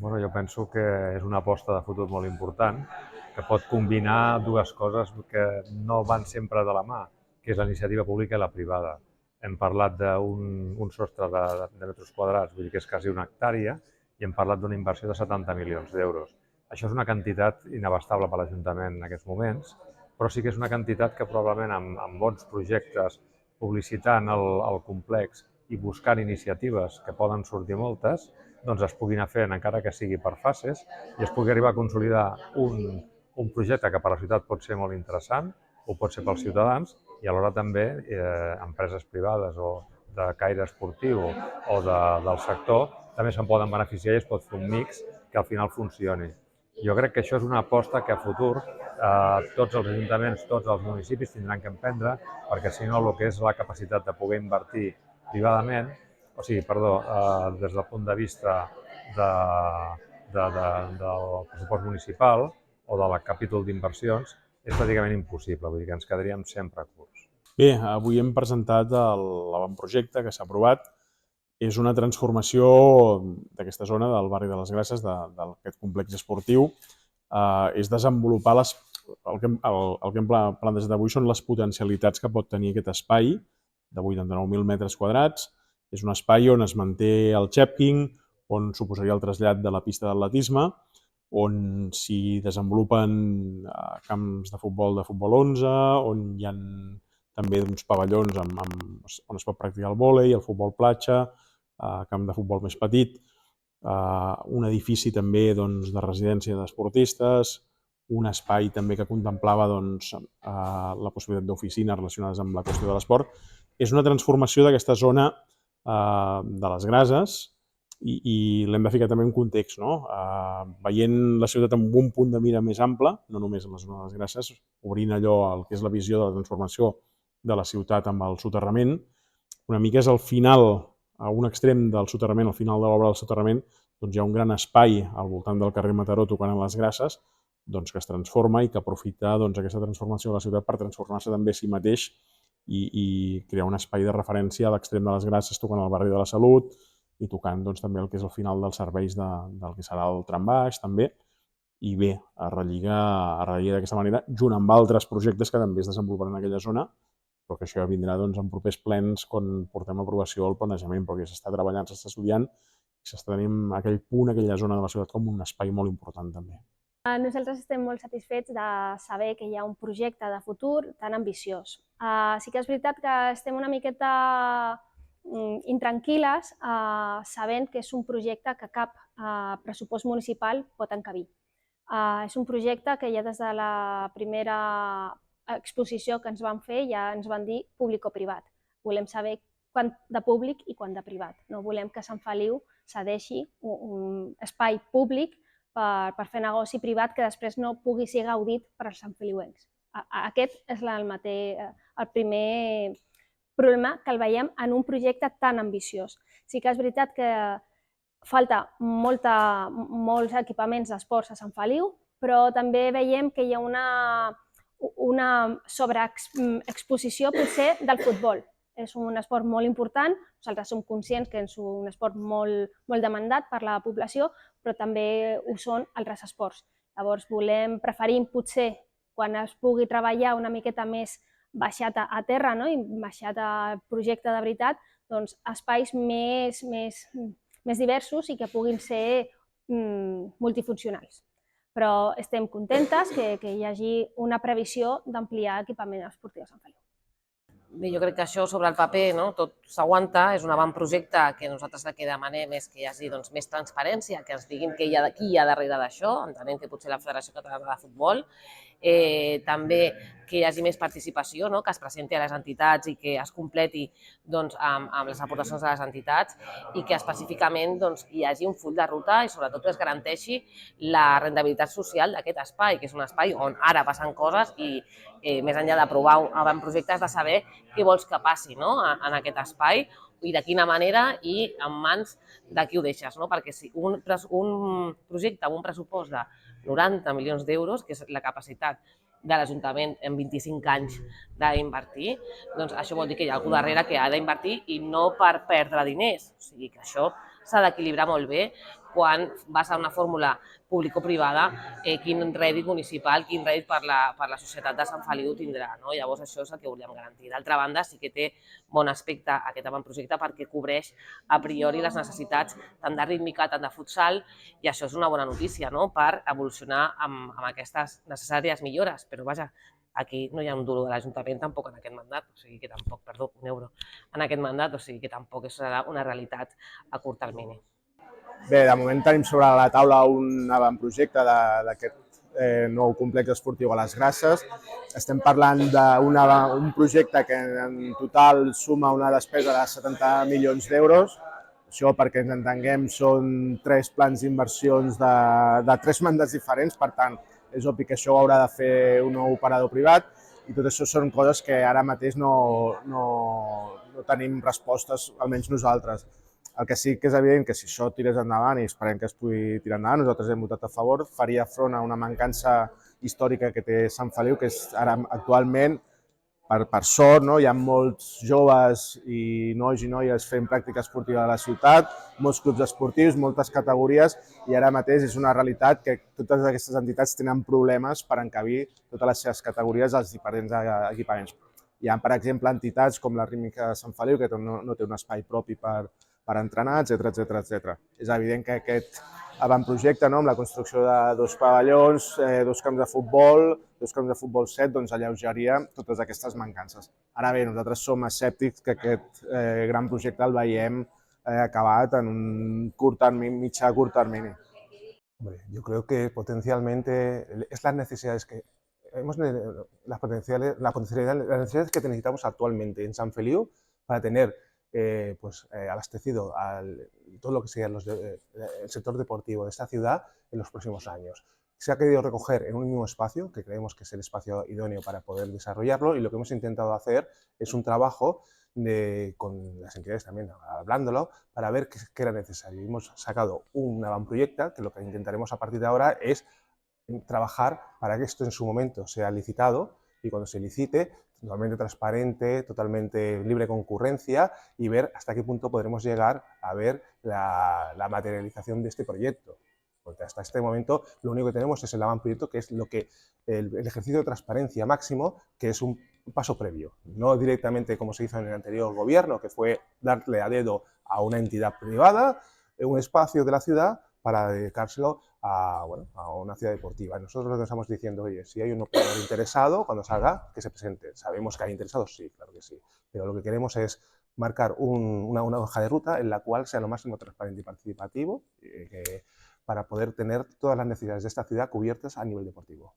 Jo penso que és una aposta de futur molt important, que pot combinar dues coses que no van sempre de la mà, que és la iniciativa pública i la privada. Hem parlat d'un sostre de metres quadrats, vull dir que és quasi una hectàrea, i hem parlat d'una inversió de 70 milions d'euros. Això és una quantitat inabastable per l'Ajuntament en aquests moments, però sí que és una quantitat que probablement amb bons projectes, publicitant el complex i buscant iniciatives, que poden sortir moltes, doncs es pugui anar fent, encara que sigui per fases, i es pugui arribar a consolidar un projecte que per a la ciutat pot ser molt interessant, o pot ser pels ciutadans, i alhora també empreses privades o de caire esportiu del sector també se'n poden beneficiar i es pot fer un mix que al final funcioni. Jo crec que això és una aposta que a futur tots els ajuntaments, tots els municipis tindran que emprendre, perquè si no el que és la capacitat de poder invertir privadament, des del punt de vista del pressupost municipal o del capítol d'inversions, és pràcticament impossible, vull dir que ens quedaríem sempre curts. Bé, avui hem presentat l'avantprojecte que s'ha aprovat. És una transformació d'aquesta zona, del barri de les Grasses, d'aquest complex esportiu. És desenvolupar el que hem plantejat avui són les potencialitats que pot tenir aquest espai de 89.000 metres quadrats. És un espai on es manté el Chepking, on suposaria el trasllat de la pista d'atletisme, on s'hi desenvolupen camps de futbol 11, on hi ha també uns pavellons on es pot practicar el vòlei, el futbol platja, camp de futbol més petit, un edifici també de residència d'esportistes, un espai també que contemplava la possibilitat d'oficines relacionades amb la qüestió de l'esport. És una transformació d'aquesta zona de les Grases i l'hem de ficar també en context, no? Veient la ciutat amb un punt de mira més ample, no només en la zona de les Grases, obrint allò el que és la visió de la transformació de la ciutat amb el soterrament. Una mica és al final, a un extrem del soterrament, al final de l'obra del soterrament, doncs hi ha un gran espai al voltant del carrer Mataró tocant a les Grases, que es transforma i que aprofita aquesta transformació de la ciutat per transformar-se també a si mateix i crear un espai de referència a l'extrem de les Grases tocant al barri de la Salut i tocant també el que és el final dels serveis del que serà el trambaix també. I bé, es relliga d'aquesta manera, junt amb altres projectes que també es desenvoluparan en aquella zona, però que això ja vindrà en propers plens quan portem a aprovació el planejament, perquè s'està treballant, s'està estudiant i s'està tenint aquell punt, aquella zona de la ciutat com un espai molt important també. Nosaltres estem molt satisfets de saber que hi ha un projecte de futur tan ambiciós. Sí que és veritat que estem una miqueta intranquil·les sabent que és un projecte que cap pressupost municipal pot encabir. És un projecte que ja des de la primera exposició que ens van fer ja ens van dir públic-privat. Volem saber quant de públic i quant de privat. No volem que Sant Feliu cedeixi un espai públic per fer negoci privat que després no pugui ser gaudit per als santfeliuencs. Aquest és el primer problema que el veiem en un projecte tan ambiciós. Sí que és veritat que falta molts equipaments d'esports a Sant Feliu, però també veiem que hi ha una sobreexposició potser del futbol. És un esport molt important, nosaltres som conscients que és un esport molt demandat per la població, però també ho són altres esports. Llavors preferim potser, quan es pugui treballar una miqueta més baixat a terra i baixat a projecte de veritat, espais més diversos i que puguin ser multifuncionals. Però estem contentes que hi hagi una previsió d'ampliar equipament esportiu a Sant Feliu. Bé, jo crec que això sobre el paper tot s'aguanta, és un avantprojecte que nosaltres el que demanem és que hi hagi més transparència, que ens diguin qui hi ha darrere d'això, entenent que potser la Federació Catalana de Futbol, també que hi hagi més participació, que es presenti a les entitats i que es completi amb les aportacions de les entitats i que específicament hi hagi un full de ruta i sobretot que es garanteixi la rendibilitat social d'aquest espai, que és un espai on ara passen coses i més enllà d'aprovar avantprojectes, de saber què vols que passi en aquest espai i de quina manera i en mans de qui ho deixes. Perquè si un projecte amb un pressupost de 90 milions d'euros, que és la capacitat de l'Ajuntament en 25 anys d'invertir, doncs això vol dir que hi ha algú darrere que ha d'invertir i no per perdre diners. O sigui que això s'ha d'equilibrar molt bé quan vas a una fórmula público-privada, quin rèdit municipal, quin rèdit per la societat de Sant Feliu tindrà. Llavors això és el que volíem garantir. D'altra banda, sí que té bon aspecte aquest avantprojecte perquè cobreix a priori les necessitats tant de rítmica, tant de futsal, i això és una bona notícia per evolucionar amb aquestes necessàries millores. Però vaja, aquí no hi ha un duro de l'Ajuntament tampoc en aquest mandat, o sigui que tampoc, perdó, un euro en aquest mandat, o sigui que tampoc és una realitat a curt termini. Bé, de moment tenim sobre la taula un avantprojecte d'aquest nou complex esportiu a les Grasses. Estem parlant d'un projecte que en total suma una despesa de 70 milions d'euros. Això, perquè ens entenguem, són 3 plans d'inversions de 3 mandats diferents, per tant, és obvi que això ho haurà de fer un nou operador privat, i tot això són coses que ara mateix no tenim respostes, almenys nosaltres. El que sí que és evident que si això tirés endavant, i esperem que es pugui tirar endavant, nosaltres hem votat a favor, faria front a una mancança històrica que té Sant Feliu, que és ara actualment, per sort, hi ha molts joves i nois i noies fent pràctica esportiva a la ciutat, molts clubs esportius, moltes categories, i ara mateix és una realitat que totes aquestes entitats tenen problemes per encabir totes les seves categories als diferents equipaments. Hi ha, per exemple, entitats com la Rítmica de Sant Feliu, que no té un espai propi per entrenar, etc. És evident que aquest avantprojecte, amb la construcció de 2 pavellons, 2 camps de futbol 7, doncs alleugeria totes aquestes mancances. Ara bé, nosaltres som escèptics que aquest gran projecte el veiem acabat en un mitjà curt termini. Yo creo que potencialmente es las necesidades que las necesidades que necesitamos actualmente en Sant Feliu para tener abastecido todo lo que sea el sector deportivo de esta ciudad en los próximos años. Se ha querido recoger en un mismo espacio, que creemos que es el espacio idóneo para poder desarrollarlo, y lo que hemos intentado hacer es un trabajo con las entidades también hablándolo, para ver qué era necesario. Hemos sacado un avantproyecto que lo que intentaremos a partir de ahora es trabajar para que esto en su momento sea licitado, y cuando se licite, totalmente transparente, totalmente libre concurrencia, y ver hasta qué punto podremos llegar a ver la materialización de este proyecto. Porque hasta este momento lo único que tenemos es el avantproyecto, que es el ejercicio de transparencia máximo, que es un paso previo. No directamente como se hizo en el anterior gobierno, que fue darle a dedo a una entidad privada un espacio de la ciudad para dedicárselo a una ciudad deportiva. Nosotros lo que estamos diciendo, oye, si hay un operador interesado, cuando salga, que se presente. Sabemos que hay interesados, sí, claro que sí, pero lo que queremos es marcar una hoja de ruta en la cual sea lo máximo transparente y participativo para poder tener todas las necesidades de esta ciudad cubiertas a nivel deportivo.